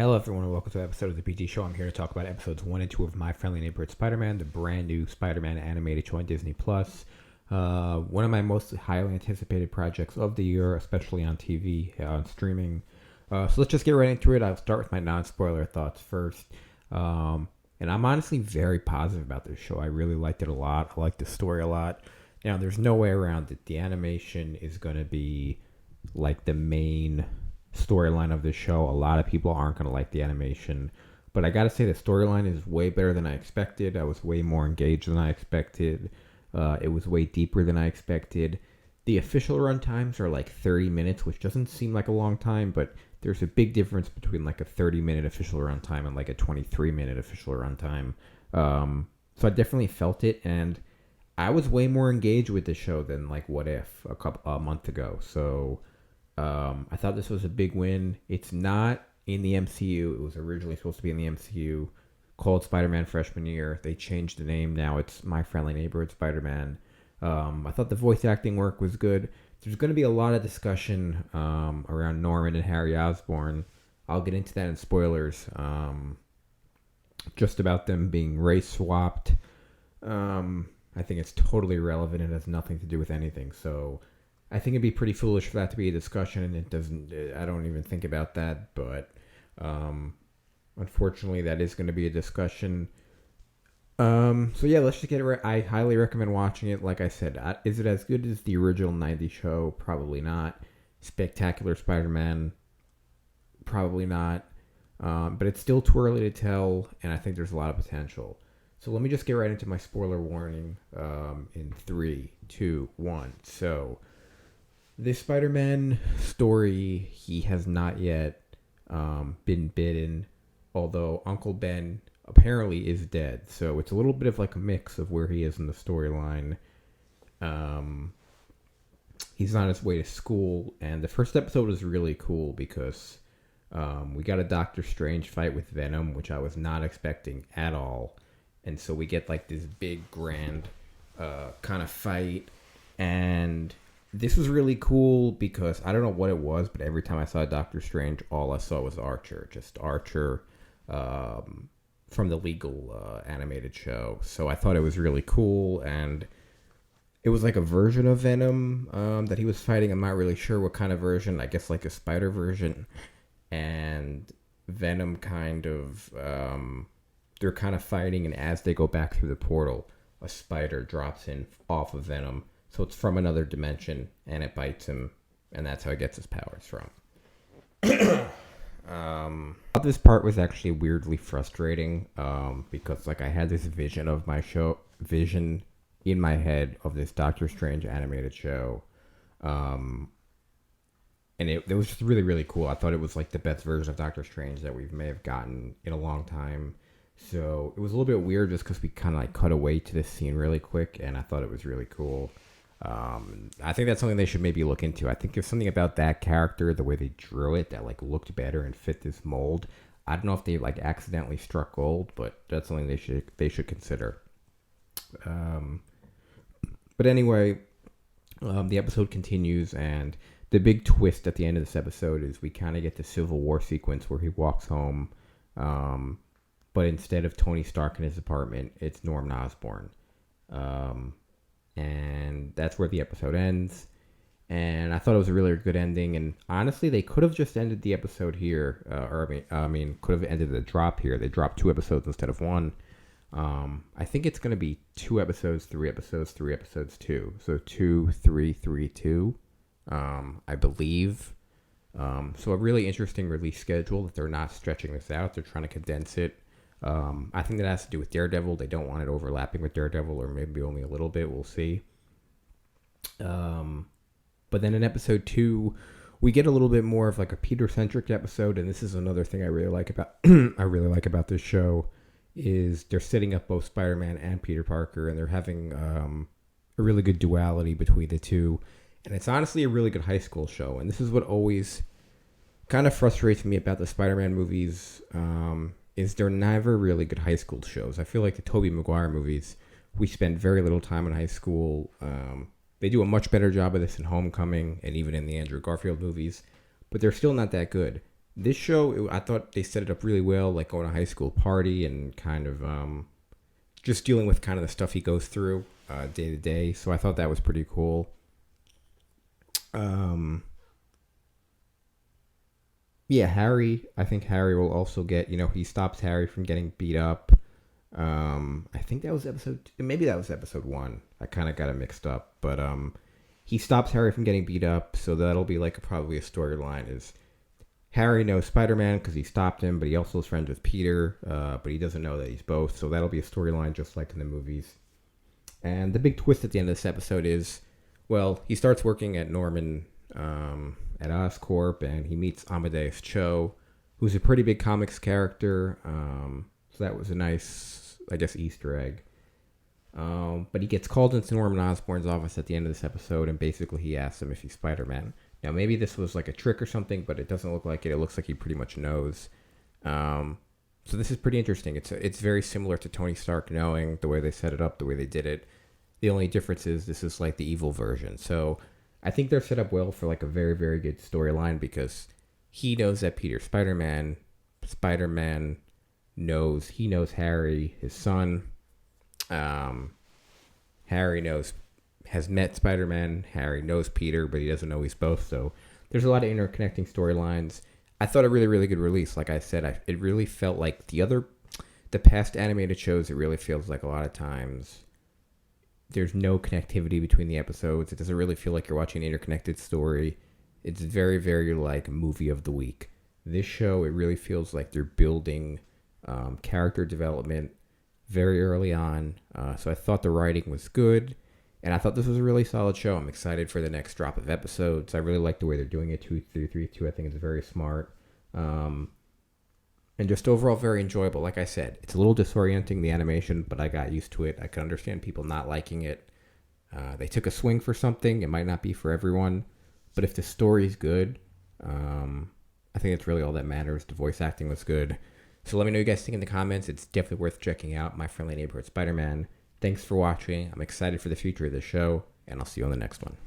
Hello, everyone, and welcome to an episode of the PT Show. I'm here to talk about episodes 1 and 2 of My Friendly Neighborhood Spider-Man, the brand new Spider-Man animated show on Disney+. One of my most highly anticipated projects of the year, especially on TV, on streaming. So let's just get right into it. I'll start with my non-spoiler thoughts first. And I'm honestly very positive about this show. I really liked it a lot. I liked the story a lot. Now, there's no way around it. The animation is going to be like the main storyline of the show. A lot of people aren't going to like the animation, but I gotta say the storyline is way better than I expected. I was way more engaged than I expected. It was way deeper than I expected. The official run times are like 30 minutes, which doesn't seem like a long time, but there's a big difference between like a 30-minute official run time and like a 23-minute official run time. So I definitely felt it, and I was way more engaged with the show than like What If a month ago. So I thought this was a big win. It's not in the MCU. It was originally supposed to be in the MCU, called Spider-Man Freshman Year. They changed the name. Now it's My Friendly Neighborhood Spider-Man. I thought the voice acting work was good. There's going to be a lot of discussion around Norman and Harry Osborn. I'll get into that in spoilers. Just about them being race swapped. I think it's totally irrelevant. It has nothing to do with anything. So I think it'd be pretty foolish for that to be a discussion, and it doesn't. I don't even think about that, but unfortunately, that is going to be a discussion. So yeah, let's just get it right. I highly recommend watching it. Like I said, is it as good as the original '90s show? Probably not. Spectacular Spider-Man? Probably not. But it's still too early to tell, and I think there's a lot of potential. So let me just get right into my spoiler warning in 3, 2, 1. So this Spider-Man story, he has not yet been bitten, although Uncle Ben apparently is dead. So it's a little bit of like a mix of where he is in the storyline. He's on his way to school, and the first episode was really cool because we got a Doctor Strange fight with Venom, which I was not expecting at all. And so we get like this big, grand kind of fight, and this was really cool because I don't know what it was, but every time I saw Doctor Strange, all I saw was Archer. Just Archer from the legal animated show. So I thought it was really cool, and it was like a version of Venom that he was fighting. I'm not really sure what kind of version. I guess like a spider version. And Venom kind of... they're kind of fighting, and as they go back through the portal, a spider drops in off of Venom. So it's from another dimension, and it bites him, and that's how he gets his powers from. This part was actually weirdly frustrating because like I had this vision in my head of this Doctor Strange animated show, and it was just really, really cool. I thought it was like the best version of Doctor Strange that we may have gotten in a long time. So it was a little bit weird just because we kind of like cut away to this scene really quick, and I thought it was really cool. I think that's something they should maybe look into. I think there's something about that character, the way they drew it, that like looked better and fit this mold. I don't know if they like accidentally struck gold, but that's something they should consider. But anyway, the episode continues, and the big twist at the end of this episode is we kind of get the Civil War sequence where he walks home. But instead of Tony Stark in his apartment, it's Norman Osborn. And that's where the episode ends. And I thought it was a really good ending. And honestly, they could have just ended the episode here. Could have ended the drop here. They dropped 2 episodes instead of 1. I think it's going to be 2 episodes, 3 episodes, 3 episodes, 2. So 2, 3, 3, 2, I believe. So a really interesting release schedule that they're not stretching this out. They're trying to condense it. I think that has to do with Daredevil. They don't want it overlapping with Daredevil, or maybe only a little bit. We'll see. But then in episode 2, we get a little bit more of like a Peter-centric episode, and this is another thing I really like about about this show is they're setting up both Spider-Man and Peter Parker, and they're having a really good duality between the two. And it's honestly a really good high school show, and this is what always kind of frustrates me about the Spider-Man movies. Is they're never really good high school shows. I feel like the Tobey Maguire movies, we spend very little time in high school. They do a much better job of this in Homecoming and even in the Andrew Garfield movies, but they're still not that good. This show, I thought they set it up really well, like going to a high school party and kind of just dealing with kind of the stuff he goes through day to day. So I thought that was pretty cool. Um, yeah, Harry. I think Harry will also get. He stops Harry from getting beat up. I think that was maybe that was episode one. I kind of got it mixed up, but he stops Harry from getting beat up, so that'll be like probably a storyline. Is Harry knows Spider-Man because he stopped him, but he also is friends with Peter, but he doesn't know that he's both. So that'll be a storyline just like in the movies. And the big twist at the end of this episode is, well, he starts working at Norman at Oscorp, and he meets Amadeus Cho, who's a pretty big comics character. So that was a nice, I guess, Easter egg. But he gets called into Norman Osborn's office at the end of this episode, and basically he asks him if he's Spider-Man. Now, maybe this was like a trick or something, but it doesn't look like it. It looks like he pretty much knows. So this is pretty interesting. It's very similar to Tony Stark knowing, the way they set it up, the way they did it. The only difference is this is like the evil version. So I think they're set up well for like a very, very good storyline because he knows that Peter's Spider-Man. Spider-Man knows Harry, his son. Harry has met Spider-Man. Harry knows Peter, but he doesn't know he's both. So there's a lot of interconnecting storylines. I thought a really, really good release. Like I said, it really felt like the past animated shows. It really feels like a lot of times there's no connectivity between the episodes. It doesn't really feel like you're watching an interconnected story. It's very, very like movie of the week. This show, it really feels like they're building character development very early on. So I thought the writing was good. And I thought this was a really solid show. I'm excited for the next drop of episodes. I really like the way they're doing it. 2, 3, 3, 2. I think it's very smart. And just overall very enjoyable. Like I said, it's a little disorienting, the animation, but I got used to it. I can understand people not liking it. They took a swing for something. It might not be for everyone. But if the story's good, I think it's really all that matters. The voice acting was good. So let me know what you guys think in the comments. It's definitely worth checking out. My Friendly Neighborhood Spider-Man. Thanks for watching. I'm excited for the future of this show, and I'll see you on the next one.